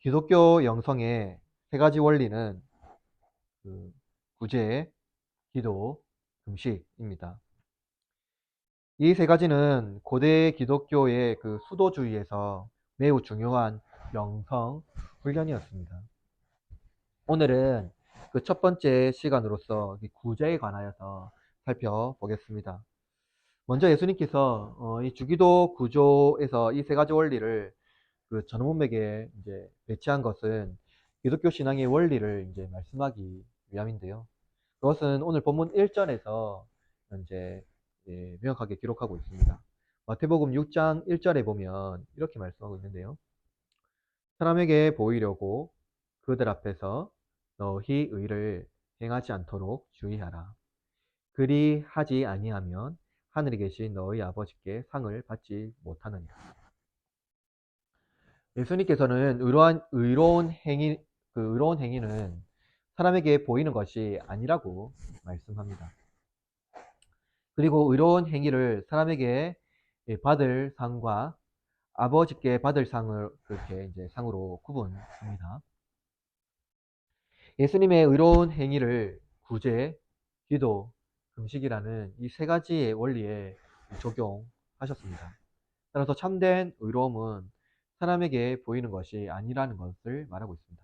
기독교 영성의 세 가지 원리는 구제, 기도, 금식입니다. 이 세 가지는 고대 기독교의 수도주의에서 매우 중요한 영성 훈련이었습니다. 오늘은 그 첫 번째 시간으로서 구제에 관하여서 살펴보겠습니다. 먼저 예수님께서 이 주기도 구조에서 이 세 가지 원리를 전원문맥에 이제 배치한 것은 기독교 신앙의 원리를 이제 말씀하기 위함인데요. 그것은 오늘 본문 1절에서 이제 명확하게 기록하고 있습니다. 마태복음 6장 1절에 보면 이렇게 말씀하고 있는데요. 사람에게 보이려고 그들 앞에서 너희 의를 행하지 않도록 주의하라. 그리 하지 아니하면 하늘에 계신 너희 아버지께 상을 받지 못하느니라. 예수님께서는 의로운 행위는 사람에게 보이는 것이 아니라고 말씀합니다. 그리고 의로운 행위를 사람에게 받을 상과 아버지께 받을 상을 그렇게 이제 상으로 구분합니다. 예수님의 의로운 행위를 구제, 기도, 금식이라는 이 세 가지의 원리에 적용하셨습니다. 따라서 참된 의로움은 사람에게 보이는 것이 아니라는 것을 말하고 있습니다.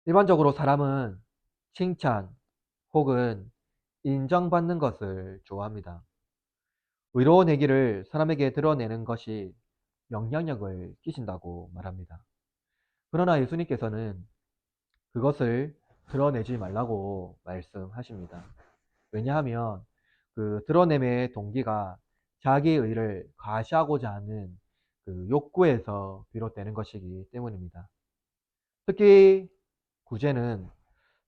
일반적으로 사람은 칭찬 혹은 인정받는 것을 좋아합니다. 의로운 행위를 사람에게 드러내는 것이 영향력을 끼친다고 말합니다. 그러나 예수님께서는 그것을 드러내지 말라고 말씀하십니다. 왜냐하면 그 드러냄의 동기가 자기 의를 과시하고자 하는 그 욕구에서 비롯되는 것이기 때문입니다. 특히 구제는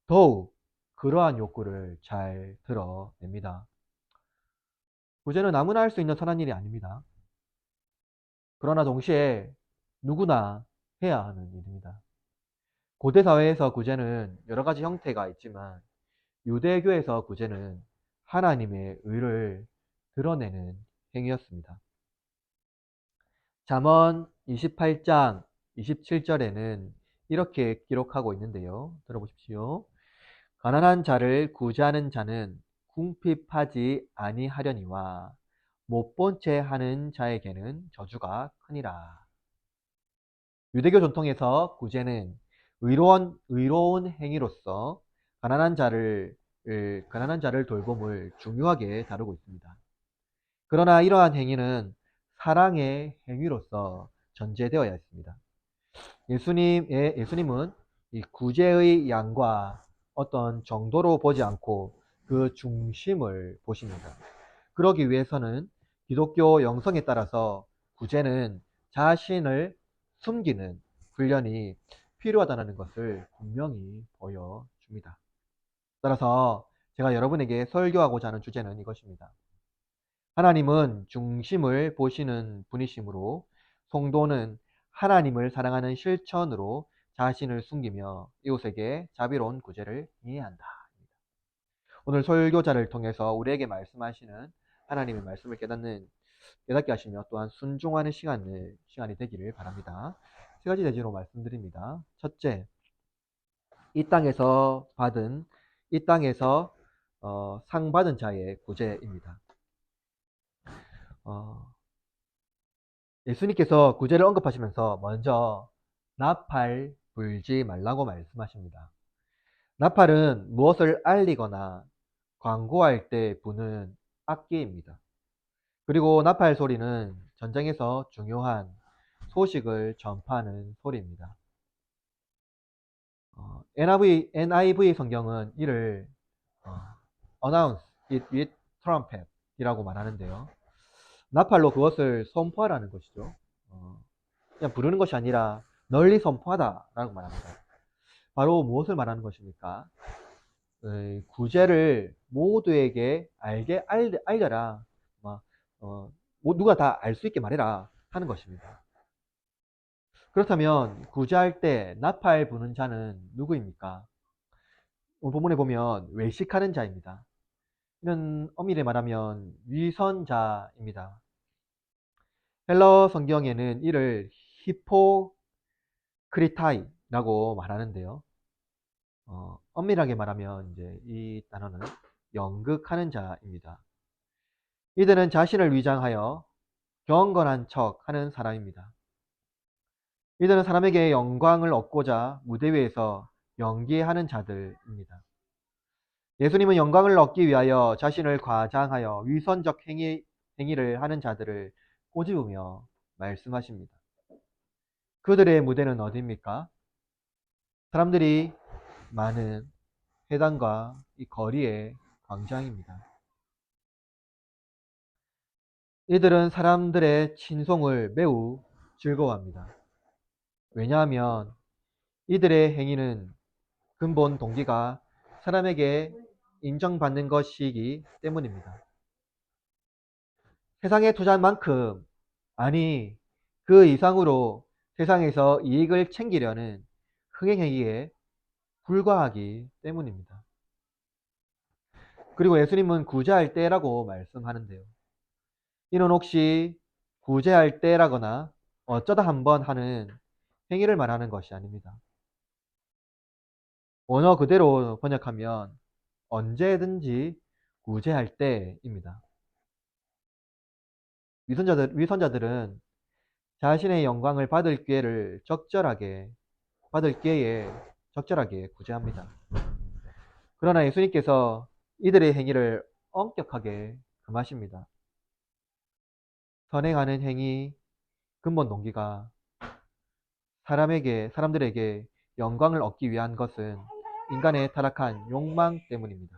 더욱 그러한 욕구를 잘 드러냅니다. 구제는 아무나 할 수 있는 선한 일이 아닙니다. 그러나 동시에 누구나 해야 하는 일입니다. 고대 사회에서 구제는 여러 가지 형태가 있지만 유대교에서 구제는 하나님의 의를 드러내는 행위였습니다. 잠언 28장 27절에는 이렇게 기록하고 있는데요. 들어보십시오. 가난한 자를 구제하는 자는 궁핍하지 아니하려니와 못 본 채 하는 자에게는 저주가 크니라. 유대교 전통에서 구제는 의로운 행위로서 가난한 자를 돌봄을 중요하게 다루고 있습니다. 그러나 이러한 행위는 사랑의 행위로서 전제되어야 했습니다. 예수님은 이 구제의 양과 어떤 정도로 보지 않고 그 중심을 보십니다. 그러기 위해서는 기독교 영성에 따라서 구제는 자신을 숨기는 훈련이 필요하다는 것을 분명히 보여줍니다. 따라서 제가 여러분에게 설교하고자 하는 주제는 이것입니다. 하나님은 중심을 보시는 분이시므로 성도는 하나님을 사랑하는 실천으로 자신을 숨기며 이웃에게 자비로운 구제를 이해야 한다. 오늘 설교자를 통해서 우리에게 말씀하시는 하나님의 말씀을 깨닫게 하시며 또한 순종하는 시간이 되기를 바랍니다. 세 가지 내지로 말씀드립니다. 첫째, 이 땅에서 상 받은 자의 구제입니다. 예수님께서 구제를 언급하시면서 먼저 나팔 불지 말라고 말씀하십니다. 나팔은 무엇을 알리거나 광고할 때 부는 악기입니다. 그리고 나팔 소리는 전쟁에서 중요한 소식을 전파하는 소리입니다. NIV 성경은 이를 announce it with trumpet 이라고 말하는데요. 나팔로 그것을 선포하라는 것이죠. 그냥 부르는 것이 아니라 널리 선포하다라고 말합니다. 바로 무엇을 말하는 것입니까? 구제를 모두에게 알려라. 누가 다 알 수 있게 말해라 하는 것입니다. 그렇다면 구제할 때 나팔 부는 자는 누구입니까? 오늘 본문에 보면 외식하는 자입니다. 이는 엄밀히 말하면 위선자입니다. 헬러 성경에는 이를 크리타이라고 말하는데요. 엄밀하게 말하면 이제 이 단어는 연극하는 자입니다. 이들은 자신을 위장하여 경건한 척 하는 사람입니다. 이들은 사람에게 영광을 얻고자 무대 위에서 연기하는 자들입니다. 예수님은 영광을 얻기 위하여 자신을 과장하여 위선적 행위를 하는 자들을 꼬집으며 말씀하십니다. 그들의 무대는 어디입니까? 사람들이 많은 회당과 이 거리의 광장입니다. 이들은 사람들의 친송을 매우 즐거워합니다. 왜냐하면 이들의 행위는 근본 동기가 사람에게 인정받는 것이기 때문입니다. 세상에 투자한 만큼, 아니 그 이상으로 세상에서 이익을 챙기려는 흥행행위에 불과하기 때문입니다. 그리고 예수님은 구제할 때라고 말씀하는데요. 이는 혹시 구제할 때라거나 어쩌다 한번 하는 행위를 말하는 것이 아닙니다. 원어 그대로 번역하면 언제든지 구제할 때입니다. 위선자들은 자신의 영광을 받을 기회에 적절하게 구제합니다. 그러나 예수님께서 이들의 행위를 엄격하게 금하십니다. 선행하는 행위 근본 동기가 사람들에게 영광을 얻기 위한 것은 인간의 타락한 욕망 때문입니다.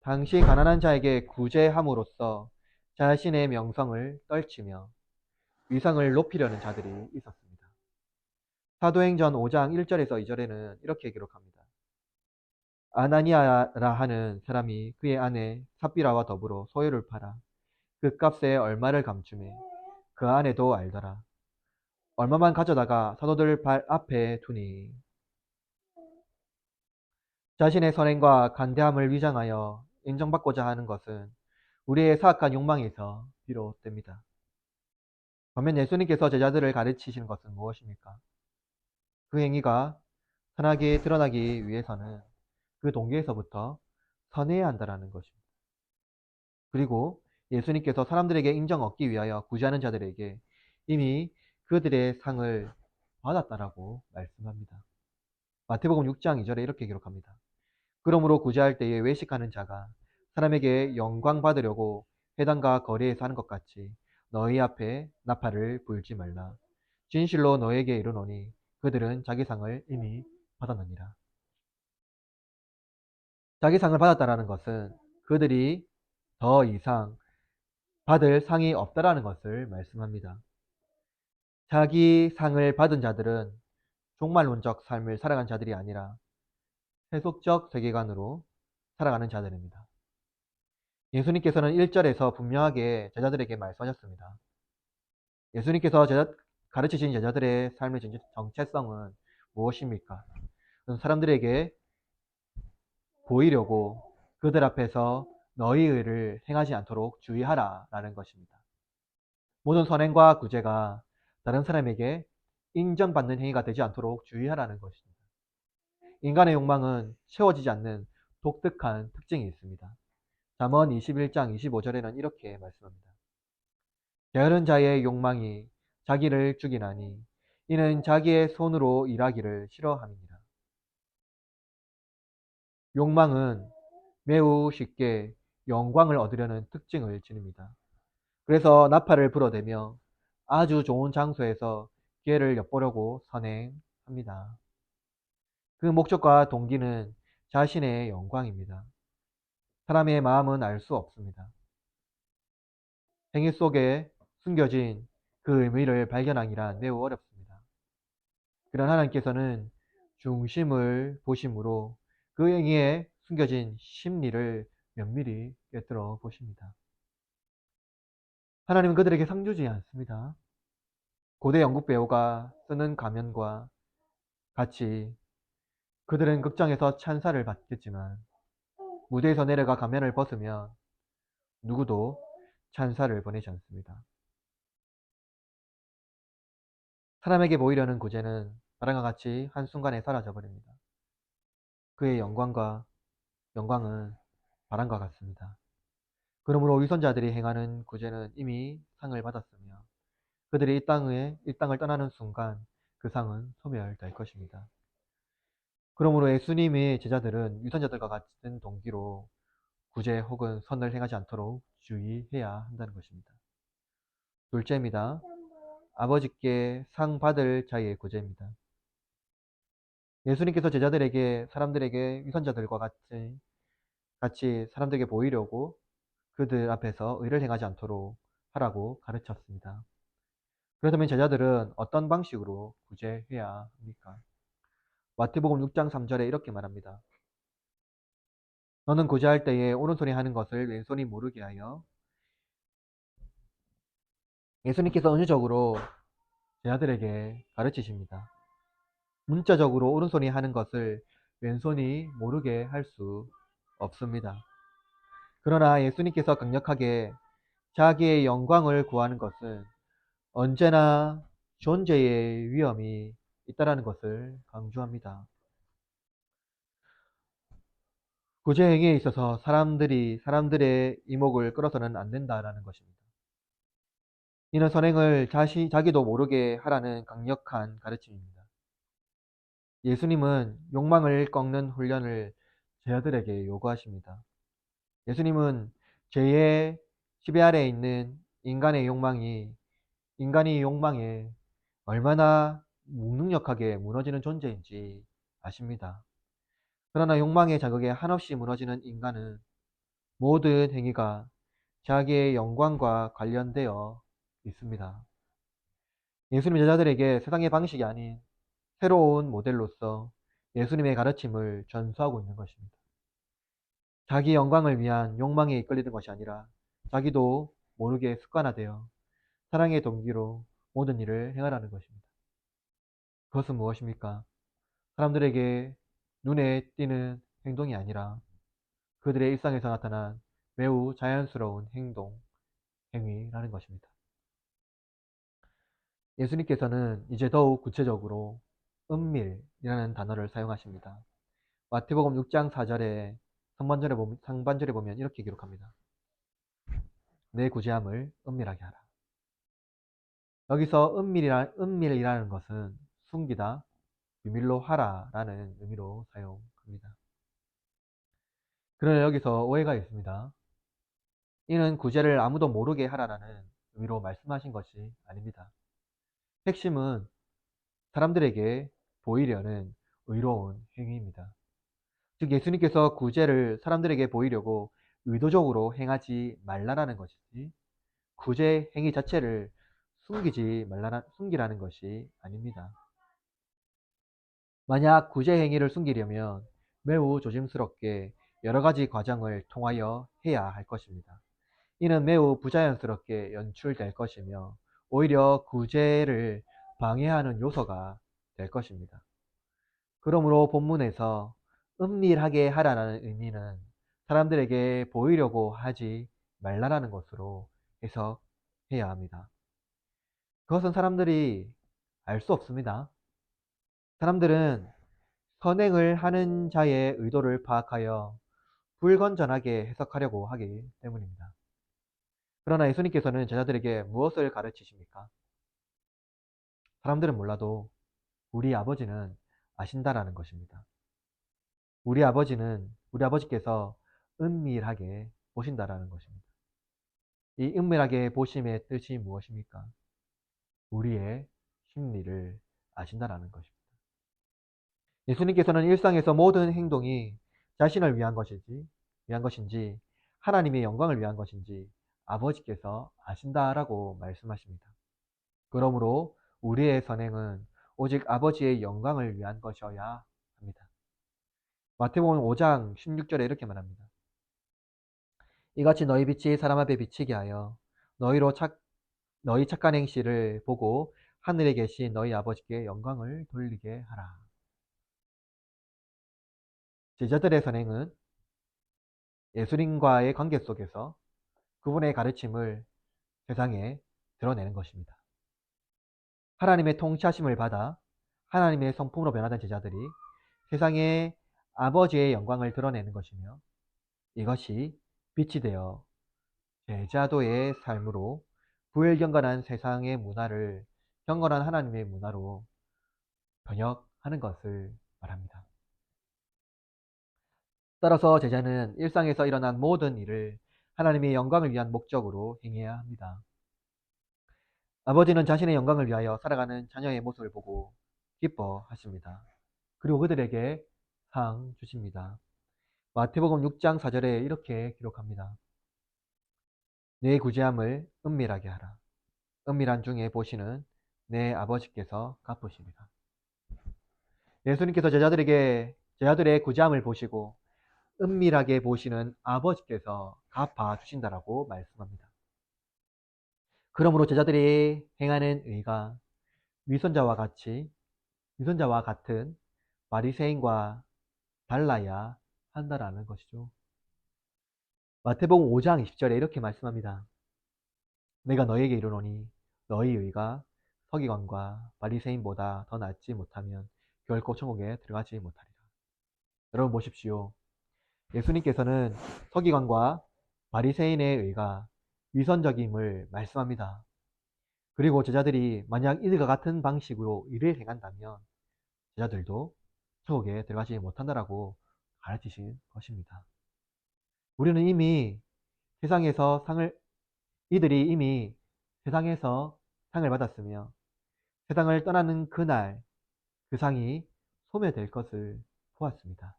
당시 가난한 자에게 구제함으로써 자신의 명성을 떨치며 위상을 높이려는 자들이 있었습니다. 사도행전 5장 1절에서 2절에는 이렇게 기록합니다. 아나니아라 하는 사람이 그의 아내 삽비라와 더불어 소유를 팔아 그 값에 얼마를 감추매 그 아내도 알더라. 얼마만 가져다가 사도들 발 앞에 두니 자신의 선행과 간대함을 위장하여 인정받고자 하는 것은 우리의 사악한 욕망에서 비롯됩니다. 반면 예수님께서 제자들을 가르치시는 것은 무엇입니까? 그 행위가 선하게 드러나기 위해서는 그 동기에서부터 선해야 한다는 것입니다. 그리고 예수님께서 사람들에게 인정 얻기 위하여 구제하는 자들에게 이미 그들의 상을 받았다라고 말씀합니다. 마태복음 6장 2절에 이렇게 기록합니다. 그러므로 구제할 때에 외식하는 자가 사람에게 영광 받으려고 회당과 거리에서 하는 것 같이 너희 앞에 나팔을 불지 말라. 진실로 너에게 이르노니 그들은 자기 상을 이미 받았느니라. 자기 상을 받았다라는 것은 그들이 더 이상 받을 상이 없다라는 것을 말씀합니다. 자기 상을 받은 자들은 종말론적 삶을 살아간 자들이 아니라 세속적 세계관으로 살아가는 자들입니다. 예수님께서는 1절에서 분명하게 제자들에게 말씀하셨습니다. 예수님께서 가르치신 제자들의 삶의 정체성은 무엇입니까? 사람들에게 보이려고 그들 앞에서 너희 의를 행하지 않도록 주의하라 라는 것입니다. 모든 선행과 구제가 다른 사람에게 인정받는 행위가 되지 않도록 주의하라는 것입니다. 인간의 욕망은 채워지지 않는 독특한 특징이 있습니다. 잠언 21장 25절에는 이렇게 말씀합니다. 게으른 자의 욕망이 자기를 죽이나니 이는 자기의 손으로 일하기를 싫어함이니라. 욕망은 매우 쉽게 영광을 얻으려는 특징을 지닙니다. 그래서 나팔을 불어대며 아주 좋은 장소에서 기회를 엿보려고 선행합니다. 그 목적과 동기는 자신의 영광입니다. 사람의 마음은 알 수 없습니다. 행위 속에 숨겨진 그 의미를 발견하기란 매우 어렵습니다. 그러나 하나님께서는 중심을 보심으로 그 행위에 숨겨진 심리를 면밀히 꿰뚫어 보십니다. 하나님은 그들에게 상 주지 않습니다. 고대 영국 배우가 쓰는 가면과 같이 그들은 극장에서 찬사를 받겠지만 무대에서 내려가 가면을 벗으면 누구도 찬사를 보내지 않습니다. 사람에게 보이려는 구제는 바람과 같이 한순간에 사라져 버립니다. 그의 영광은 바람과 같습니다. 그러므로 위선자들이 행하는 구제는 이미 상을 받았으며 그들이 이 땅을 떠나는 순간 그 상은 소멸될 것입니다. 그러므로 예수님의 제자들은 위선자들과 같은 동기로 구제 혹은 선을 행하지 않도록 주의해야 한다는 것입니다. 둘째입니다. 아버지께 상 받을 자의 구제입니다. 예수님께서 제자들에게 사람들에게 위선자들과 같이 사람들에게 보이려고 그들 앞에서 의를 행하지 않도록 하라고 가르쳤습니다. 그렇다면 제자들은 어떤 방식으로 구제해야 합니까? 마태복음 6장 3절에 이렇게 말합니다. 너는 구제할 때에 오른손이 하는 것을 왼손이 모르게 하여. 예수님께서 은유적으로 제자들에게 가르치십니다. 문자적으로 오른손이 하는 것을 왼손이 모르게 할 수 없습니다. 그러나 예수님께서 강력하게 자기의 영광을 구하는 것은 언제나 존재의 위험이 있다는 것을 강조합니다. 구제 행위에 있어서 사람들의 이목을 끌어서는 안 된다라는 것입니다. 이는 선행을 자기도 모르게 하라는 강력한 가르침입니다. 예수님은 욕망을 꺾는 훈련을 제자들에게 요구하십니다. 예수님은 죄의 지배 아래에 있는 인간이 욕망에 얼마나 무능력하게 무너지는 존재인지 아십니다. 그러나 욕망의 자극에 한없이 무너지는 인간은 모든 행위가 자기의 영광과 관련되어 있습니다. 예수님 제자들에게 세상의 방식이 아닌 새로운 모델로서 예수님의 가르침을 전수하고 있는 것입니다. 자기 영광을 위한 욕망에 이끌리는 것이 아니라 자기도 모르게 습관화되어 사랑의 동기로 모든 일을 행하라는 것입니다. 그것은 무엇입니까? 사람들에게 눈에 띄는 행동이 아니라 그들의 일상에서 나타난 매우 자연스러운 행위라는 것입니다. 예수님께서는 이제 더욱 구체적으로 은밀이라는 단어를 사용하십니다. 마태복음 6장 4절에 상반절에 보면 이렇게 기록합니다. 내 구제함을 은밀하게 하라. 여기서 은밀이라는 것은 숨기다, 비밀로 하라라는 의미로 사용합니다. 그러나 여기서 오해가 있습니다. 이는 구제를 아무도 모르게 하라라는 의미로 말씀하신 것이 아닙니다. 핵심은 사람들에게 보이려는 의로운 행위입니다. 즉 예수님께서 구제를 사람들에게 보이려고 의도적으로 행하지 말라라는 것이지 구제 행위 자체를 숨기라는 것이 아닙니다. 만약 구제 행위를 숨기려면 매우 조심스럽게 여러 가지 과정을 통하여 해야 할 것입니다. 이는 매우 부자연스럽게 연출될 것이며 오히려 구제를 방해하는 요소가 될 것입니다. 그러므로 본문에서 은밀하게 하라는 의미는 사람들에게 보이려고 하지 말라라는 것으로 해석해야 합니다. 그것은 사람들이 알 수 없습니다. 사람들은 선행을 하는 자의 의도를 파악하여 불건전하게 해석하려고 하기 때문입니다. 그러나 예수님께서는 제자들에게 무엇을 가르치십니까? 사람들은 몰라도 우리 아버지는 아신다라는 것입니다. 우리 아버지께서 은밀하게 보신다라는 것입니다. 이 은밀하게 보심의 뜻이 무엇입니까? 우리의 심리를 아신다라는 것입니다. 예수님께서는 일상에서 모든 행동이 자신을 위한 것인지 하나님의 영광을 위한 것인지 아버지께서 아신다라고 말씀하십니다. 그러므로 우리의 선행은 오직 아버지의 영광을 위한 것이어야 합니다. 마태복음 5장 16절에 이렇게 말합니다. 이같이 너희 빛이 사람 앞에 비치게 하여 너희 착한 행실을 보고 하늘에 계신 너희 아버지께 영광을 돌리게 하라. 제자들의 선행은 예수님과의 관계 속에서 그분의 가르침을 세상에 드러내는 것입니다. 하나님의 통치하심을 받아 하나님의 성품으로 변화된 제자들이 세상에 아버지의 영광을 드러내는 것이며, 이것이 빛이 되어 제자도의 삶으로 불경건한 세상의 문화를 경건한 하나님의 문화로 번역하는 것을 말합니다. 따라서 제자는 일상에서 일어난 모든 일을 하나님의 영광을 위한 목적으로 행해야 합니다. 아버지는 자신의 영광을 위하여 살아가는 자녀의 모습을 보고 기뻐하십니다. 그리고 그들에게 상 주십니다. 마태복음 6장 4절에 이렇게 기록합니다. 내 구제함을 은밀하게 하라. 은밀한 중에 보시는 내 아버지께서 갚으십니다. 예수님께서 제자들의 구제함을 보시고 은밀하게 보시는 아버지께서 갚아 주신다라고 말씀합니다. 그러므로 제자들이 행하는 의가 위선자와 같은 바리새인과 달라야 한다라는 것이죠. 마태복음 5장 20절에 이렇게 말씀합니다. 내가 너희에게 이르노니 너희 의가 서기관과 바리새인보다 더 낫지 못하면 결코 천국에 들어가지 못하리라. 여러분 보십시오. 예수님께서는 서기관과 바리새인의 의가 위선적임을 말씀합니다. 그리고 제자들이 만약 이들과 같은 방식으로 일을 행한다면 제자들도 천국에 들어가지 못한다라고 가르치신 것입니다. 우리는 이미 세상에서 이들이 이미 세상에서 상을 받았으며 세상을 떠나는 그날 그 상이 소멸될 것을 보았습니다.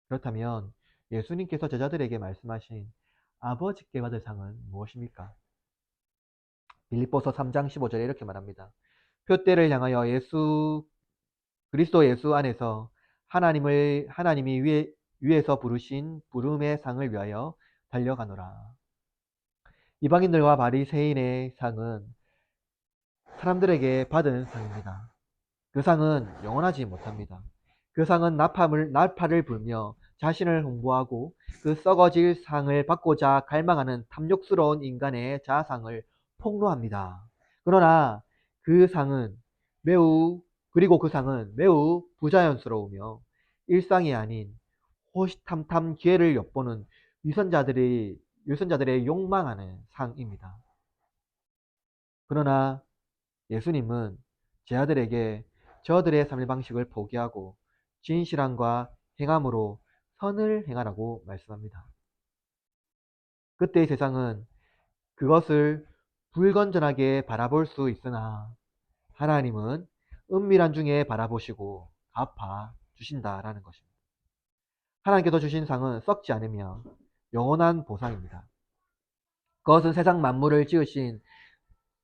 그렇다면 예수님께서 제자들에게 말씀하신 아버지께 받을 상은 무엇입니까? 빌립보서 3장 15절에 이렇게 말합니다. 표대를 향하여 그리스도 예수 안에서 하나님이 위에서 부르신 부름의 상을 위하여 달려가노라. 이방인들과 바리새인의 상은 사람들에게 받은 상입니다. 그 상은 영원하지 못합니다. 그 상은 나팔을 불며 자신을 홍보하고 그 썩어질 상을 받고자 갈망하는 탐욕스러운 인간의 자아상을 폭로합니다. 그러나 그리고 그 상은 매우 부자연스러우며 일상이 아닌 호시탐탐 기회를 엿보는 위선자들의 욕망하는 상입니다. 그러나 예수님은 제 아들에게 저들의 삶의 방식을 포기하고 진실함과 행함으로 선을 행하라고 말씀합니다. 그때의 세상은 그것을 불건전하게 바라볼 수 있으나 하나님은 은밀한 중에 바라보시고 갚아 주신다라는 것입니다. 하나님께서 주신 상은 썩지 않으며 영원한 보상입니다. 그것은 세상 만물을 지으신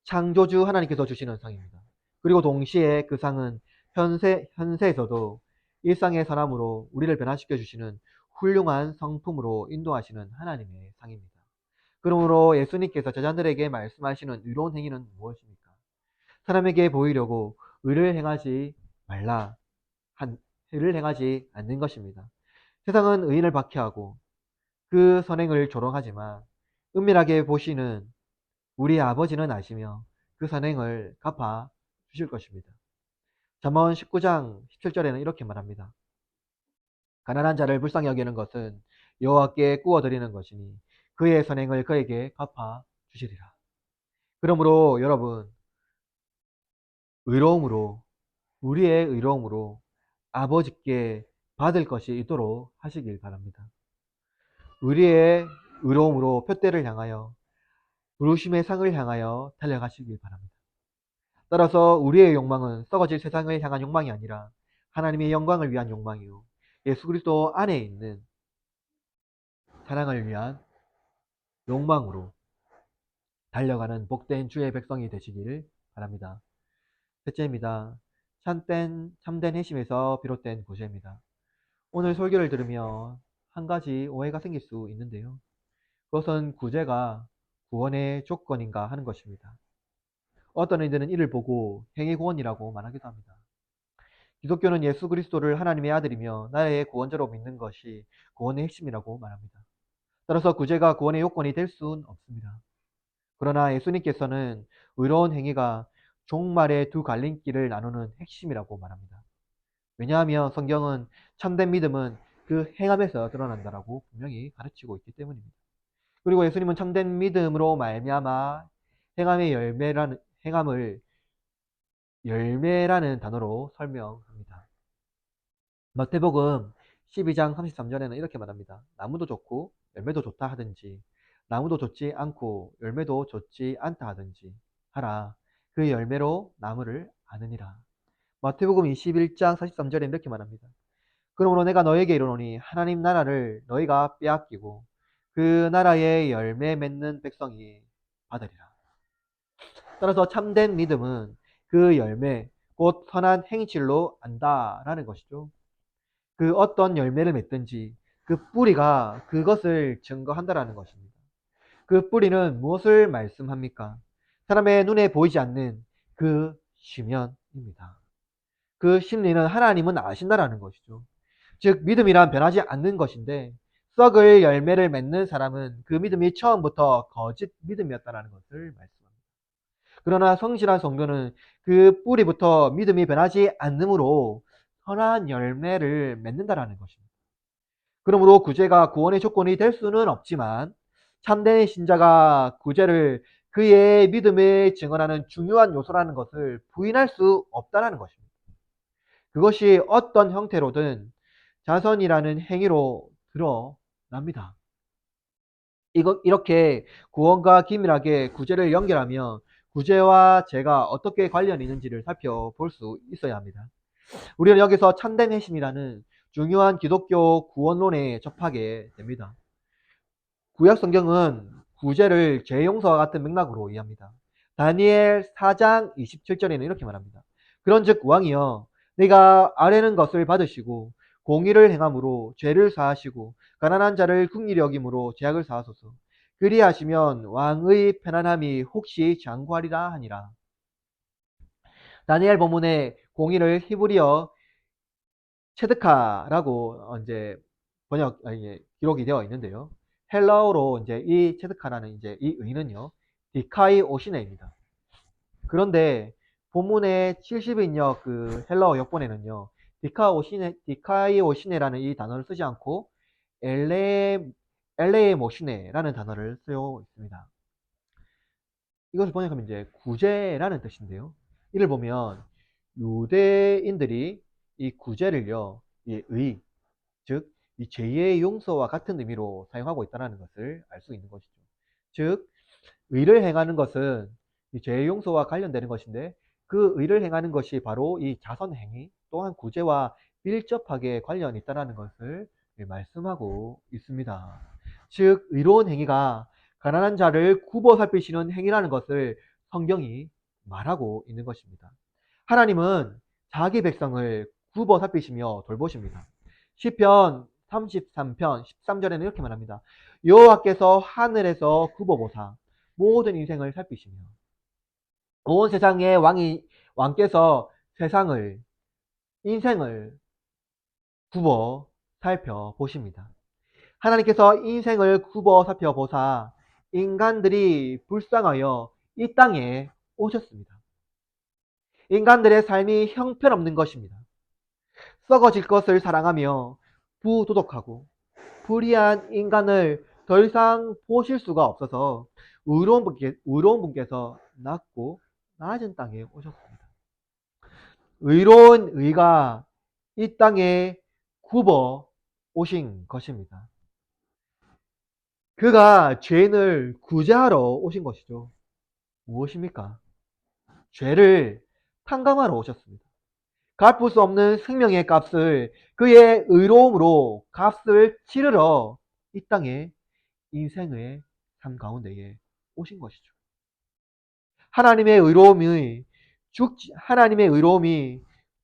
창조주 하나님께서 주시는 상입니다. 그리고 동시에 그 상은 현세에서도 일상의 사람으로 우리를 변화시켜 주시는 훌륭한 성품으로 인도하시는 하나님의 상입니다. 그러므로 예수님께서 제자들에게 말씀하시는 의로운 행위는 무엇입니까? 사람에게 보이려고 의를 행하지 않는 것입니다. 세상은 의인을 박해하고 그 선행을 조롱하지만 은밀하게 보시는 우리 아버지는 아시며 그 선행을 갚아 주실 것입니다. 잠언 19장 17절에는 이렇게 말합니다. 가난한 자를 불쌍히 여기는 것은 여호와께 구워드리는 것이니 그의 선행을 그에게 갚아 주시리라. 그러므로 여러분, 우리의 의로움으로 아버지께 받을 것이 있도록 하시길 바랍니다. 우리의 의로움으로 표대를 향하여 부르심의 상을 향하여 달려가시길 바랍니다. 따라서 우리의 욕망은 썩어질 세상을 향한 욕망이 아니라 하나님의 영광을 위한 욕망이요 예수 그리스도 안에 있는 사랑을 위한 욕망으로 달려가는 복된 주의 백성이 되시기를 바랍니다. 셋째입니다. 참된 회심에서 비롯된 구제입니다. 오늘 설교를 들으며 한 가지 오해가 생길 수 있는데요. 그것은 구제가 구원의 조건인가 하는 것입니다. 어떤 이들은 이를 보고 행위 구원이라고 말하기도 합니다. 기독교는 예수 그리스도를 하나님의 아들이며 나의 구원자로 믿는 것이 구원의 핵심이라고 말합니다. 따라서 구제가 구원의 요건이 될 수는 없습니다. 그러나 예수님께서는 의로운 행위가 종말의 두 갈림길을 나누는 핵심이라고 말합니다. 왜냐하면 성경은 참된 믿음은 그 행함에서 드러난다라고 분명히 가르치고 있기 때문입니다. 그리고 예수님은 참된 믿음으로 말미암아 행함을 열매라는 단어로 설명합니다. 마태복음 12장 33절에는 이렇게 말합니다. 나무도 좋고 열매도 좋다 하든지 나무도 좋지 않고 열매도 좋지 않다 하든지 하라. 그 열매로 나무를 아느니라. 마태복음 21장 43절에 이렇게 말합니다. 그러므로 내가 너에게 이르노니 하나님 나라를 너희가 빼앗기고 그 나라의 열매 맺는 백성이 받으리라. 따라서 참된 믿음은 그 열매, 곧 선한 행실로 안다라는 것이죠. 그 어떤 열매를 맺든지 그 뿌리가 그것을 증거한다라는 것입니다. 그 뿌리는 무엇을 말씀합니까? 사람의 눈에 보이지 않는 그 심연입니다. 그 심리는 하나님은 아신다라는 것이죠. 즉 믿음이란 변하지 않는 것인데 썩을 열매를 맺는 사람은 그 믿음이 처음부터 거짓 믿음이었다는 것을 말씀합니다. 그러나 성실한 성도는 그 뿌리부터 믿음이 변하지 않으므로 선한 열매를 맺는다라는 것입니다. 그러므로 구제가 구원의 조건이 될 수는 없지만 참된 신자가 구제를 그의 믿음에 증언하는 중요한 요소라는 것을 부인할 수 없다는 것입니다. 그것이 어떤 형태로든 자선이라는 행위로 드러납니다. 이렇게 구원과 긴밀하게 구제를 연결하며 구제와 죄가 어떻게 관련이 있는지를 살펴볼 수 있어야 합니다. 우리는 여기서 참된 회심이라는 중요한 기독교 구원론에 접하게 됩니다. 구약 성경은 구제를 죄 용서와 같은 맥락으로 이해합니다. 다니엘 4장 27절에는 이렇게 말합니다. 그런즉 왕이여 내가 아뢰는 것을 받으시고 공의를 행함으로 죄를 사하시고 가난한 자를 긍휼히 여김으로 죄악을 사하소서. 그리하시면 왕의 편안함이 혹시 장구하리라 하니라. 다니엘 본문에 공의를 히브리어 체드카라고 이제 기록이 되어 있는데요. 헬라어로 이제 이 체드카라는 이제 이 의는요, 디카이 오시네입니다. 그런데 본문의 70인역 그 헬라어 역본에는요, 디카이 오시네라는 이 단어를 쓰지 않고 엘레 모시네라는 단어를 쓰고 있습니다. 이것을 번역하면 이제 구제라는 뜻인데요. 이를 보면 유대인들이 이 구제를요, 이 의, 즉, 이 죄의 용서와 같은 의미로 사용하고 있다는 것을 알 수 있는 것이죠. 즉, 의를 행하는 것은 이 죄의 용서와 관련되는 것인데 그 의를 행하는 것이 바로 이 자선 행위 또한 구제와 밀접하게 관련이 있다는 것을 말씀하고 있습니다. 즉, 의로운 행위가 가난한 자를 굽어 살피시는 행위라는 것을 성경이 말하고 있는 것입니다. 하나님은 자기 백성을 굽어 살피시며 돌보십니다. 시편 33편 13절에는 이렇게 말합니다. 여호와께서 하늘에서 굽어 보사 모든 인생을 살피시며 온 세상의 왕께서 인생을 굽어 살펴보십니다. 하나님께서 인생을 굽어 살펴보사 인간들이 불쌍하여 이 땅에 오셨습니다. 인간들의 삶이 형편없는 것입니다. 썩어질 것을 사랑하며 부도덕하고 불의한 인간을 더 이상 보실 수가 없어서 의로운 분께서 낮고 낮은 땅에 오셨습니다. 의로운 의가 이 땅에 굽어 오신 것입니다. 그가 죄인을 구제하러 오신 것이죠. 무엇입니까? 죄를 탕감하러 오셨습니다. 갚을 수 없는 생명의 값을 그의 의로움으로 값을 치르러 이 땅에 인생의 삶 가운데에 오신 것이죠. 하나님의 의로움이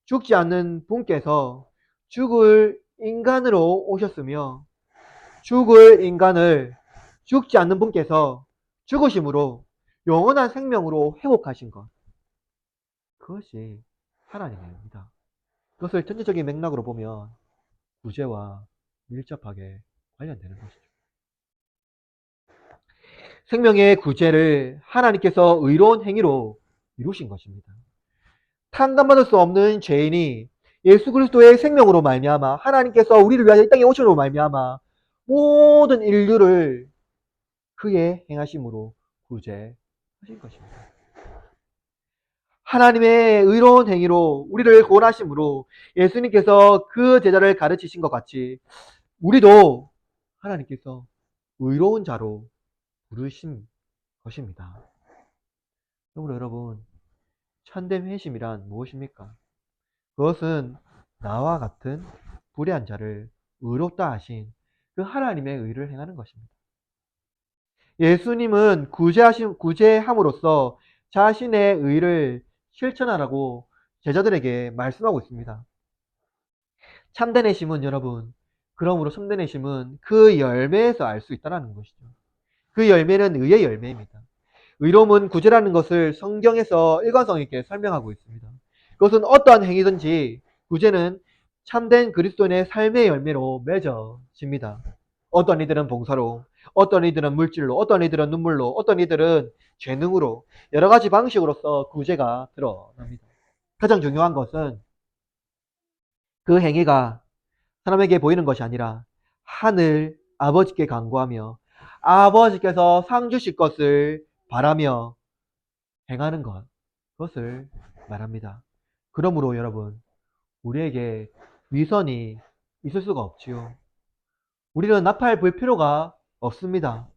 죽지 않는 분께서 죽을 인간으로 오셨으며 죽을 인간을 죽지 않는 분께서 죽으심으로 영원한 생명으로 회복하신 것. 그것이 하나님의 의입니다. 그것을 전체적인 맥락으로 보면 구제와 밀접하게 관련되는 것이죠. 생명의 구제를 하나님께서 의로운 행위로 이루신 것입니다. 탕감받을 수 없는 죄인이 예수 그리스도의 생명으로 말미암아 하나님께서 우리를 위하여 이 땅에 오심으로 말미암아 모든 인류를 그의 행하심으로 구제하신 것입니다. 하나님의 의로운 행위로 우리를 구원하심으로 예수님께서 그 제자를 가르치신 것 같이 우리도 하나님께서 의로운 자로 부르신 것입니다. 그러므로 여러분, 참된 회심이란 무엇입니까? 그것은 나와 같은 불의한 자를 의롭다 하신 그 하나님의 의를 행하는 것입니다. 예수님은 구제함으로써 자신의 의를 실천하라고 제자들에게 말씀하고 있습니다. 참된 회심은 여러분, 그러므로 참된 회심은 그 열매에서 알 수 있다는 것이죠. 그 열매는 의의 열매입니다. 의로움은 구제라는 것을 성경에서 일관성 있게 설명하고 있습니다. 그것은 어떠한 행위든지 구제는 참된 그리스도인의 삶의 열매로 맺어집니다. 어떤 이들은 봉사로, 어떤 이들은 물질로, 어떤 이들은 눈물로, 어떤 이들은 재능으로 여러 가지 방식으로서 구제가 드러납니다. 가장 중요한 것은 그 행위가 사람에게 보이는 것이 아니라 하늘 아버지께 간구하며 아버지께서 상 주실 것을 바라며 행하는 것, 그것을 말합니다. 그러므로 여러분, 우리에게 위선이 있을 수가 없지요. 우리는 나팔 불 필요가 없습니다.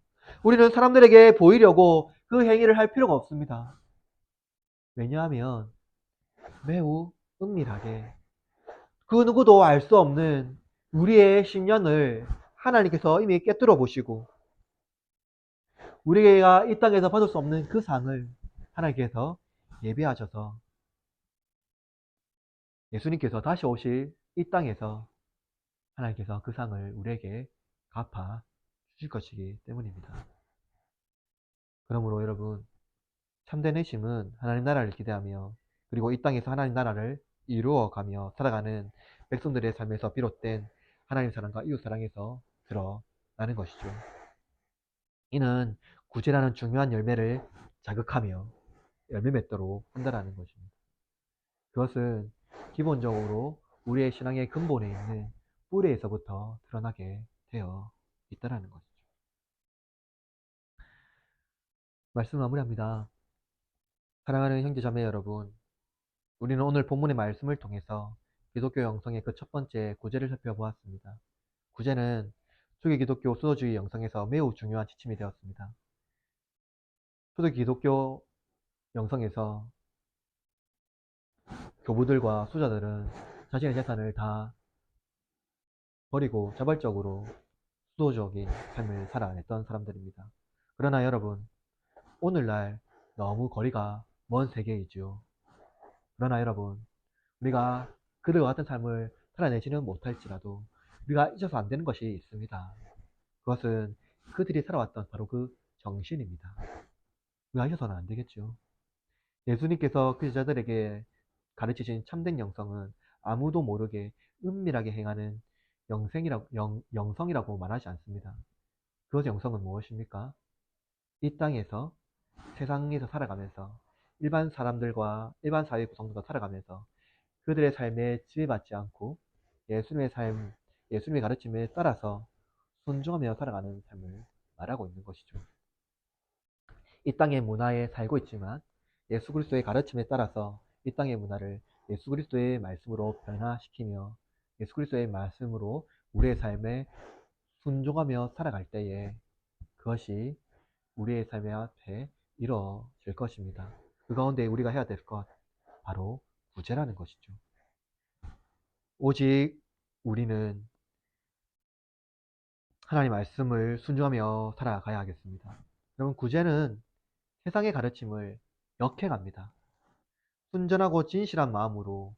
우리는 사람들에게 보이려고 그 행위를 할 필요가 없습니다. 왜냐하면 매우 은밀하게 그 누구도 알 수 없는 우리의 심년을 하나님께서 이미 꿰뚫어 보시고 우리가 이 땅에서 받을 수 없는 그 상을 하나님께서 예비하셔서 예수님께서 다시 오실 이 땅에서 하나님께서 그 상을 우리에게 갚아 주실 것이기 때문입니다. 그러므로 여러분, 참된 회심은 하나님 나라를 기대하며 그리고 이 땅에서 하나님 나라를 이루어가며 살아가는 백성들의 삶에서 비롯된 하나님 사랑과 이웃 사랑에서 드러나는 것이죠. 이는 구제라는 중요한 열매를 자극하며 열매 맺도록 한다라는 것입니다. 그것은 기본적으로 우리의 신앙의 근본에 있는 뿌리에서부터 드러나게 되어 있다는 것이죠. 말씀 마무리합니다. 사랑하는 형제자매 여러분, 우리는 오늘 본문의 말씀을 통해서 기독교 영성의 그 첫 번째 구제를 살펴보았습니다. 구제는 초기 기독교 수도주의 영성에서 매우 중요한 지침이 되었습니다. 초기 기독교 영성에서 교부들과 수자들은 자신의 재산을 다 버리고 자발적으로 수도적인 삶을 살아냈던 사람들입니다. 그러나 여러분, 오늘날 너무 거리가 먼 세계이지요. 그러나 여러분, 우리가 그들과 같은 삶을 살아내지는 못할지라도 우리가 잊어서 안 되는 것이 있습니다. 그것은 그들이 살아왔던 바로 그 정신입니다. 우리가 잊어서는 안 되겠죠. 예수님께서 그 제자들에게 가르치신 참된 영성은 아무도 모르게 은밀하게 행하는 영성이라고 말하지 않습니다. 그 영성은 무엇입니까? 이 땅에서 세상에서 살아가면서 일반 사람들과 일반 사회 구성원과 살아가면서 그들의 삶에 지배받지 않고 예수님의 삶, 예수님의 가르침에 따라서 순종하며 살아가는 삶을 말하고 있는 것이죠. 이 땅의 문화에 살고 있지만 예수 그리스도의 가르침에 따라서 이 땅의 문화를 예수 그리스도의 말씀으로 변화시키며 예수 그리스도의 말씀으로 우리의 삶에 순종하며 살아갈 때에 그것이 우리의 삶의 앞에 이루어질 것입니다. 그 가운데 우리가 해야 될 것, 바로 구제라는 것이죠. 오직 우리는 하나님 말씀을 순종하며 살아가야 하겠습니다. 여러분, 구제는 세상의 가르침을 역행합니다. 순전하고 진실한 마음으로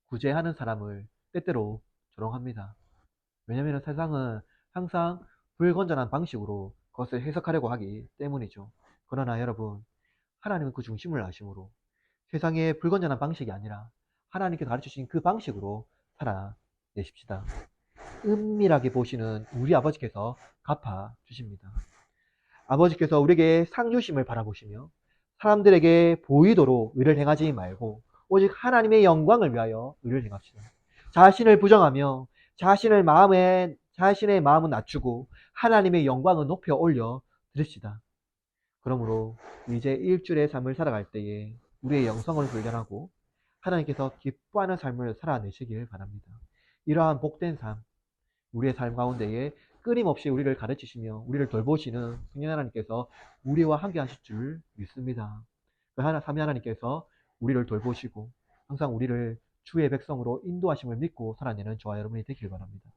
구제하는 사람을 때때로 조롱합니다. 왜냐하면 세상은 항상 불건전한 방식으로 그것을 해석하려고 하기 때문이죠. 그러나 여러분, 하나님은 그 중심을 아심으로 세상의 불건전한 방식이 아니라 하나님께서 가르치신 그 방식으로 살아내십시다. 은밀하게 보시는 우리 아버지께서 갚아 주십니다. 아버지께서 우리에게 상 주심을 바라보시며 사람들에게 보이도록 의를 행하지 말고 오직 하나님의 영광을 위하여 의를 행합시다. 자신을 부정하며 자신의 마음은 낮추고 하나님의 영광을 높여 올려 드립시다. 그러므로 이제 일주일의 삶을 살아갈 때에 우리의 영성을 훈련하고 하나님께서 기뻐하는 삶을 살아내시길 바랍니다. 이러한 복된 삶, 우리의 삶 가운데에 끊임없이 우리를 가르치시며 우리를 돌보시는 성령 하나님께서 우리와 함께 하실 줄 믿습니다. 그 삼위 하나님께서 우리를 돌보시고 항상 우리를 주의 백성으로 인도하심을 믿고 살아내는 저와 여러분이 되길 바랍니다.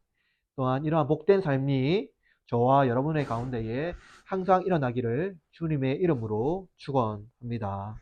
또한 이러한 복된 삶이 저와 여러분의 가운데에 항상 일어나기를 주님의 이름으로 축원합니다.